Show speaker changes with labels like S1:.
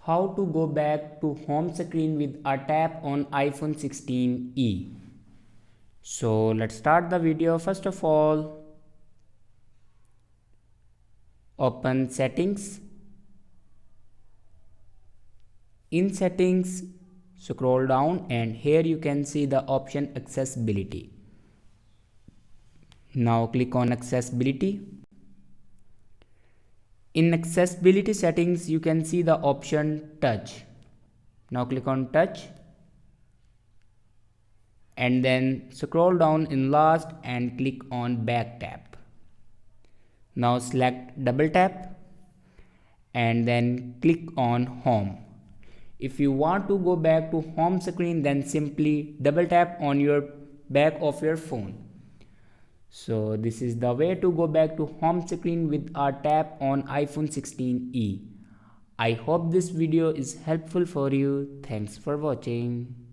S1: How to go back to home screen with a tap on iPhone 16e. So let's start the video. First of all, open settings. In settings, scroll down and here you can see the option accessibility. Now click on accessibility. In accessibility settings, you can see the option touch. Now click on touch and then scroll down in last and click on back tap. Now select double tap and then click on home. If you want to go back to home screen, then simply double tap on your back of your phone. So this is the way to go back to home screen with a tap on iPhone 16e. I hope this video is helpful for you. Thanks for watching.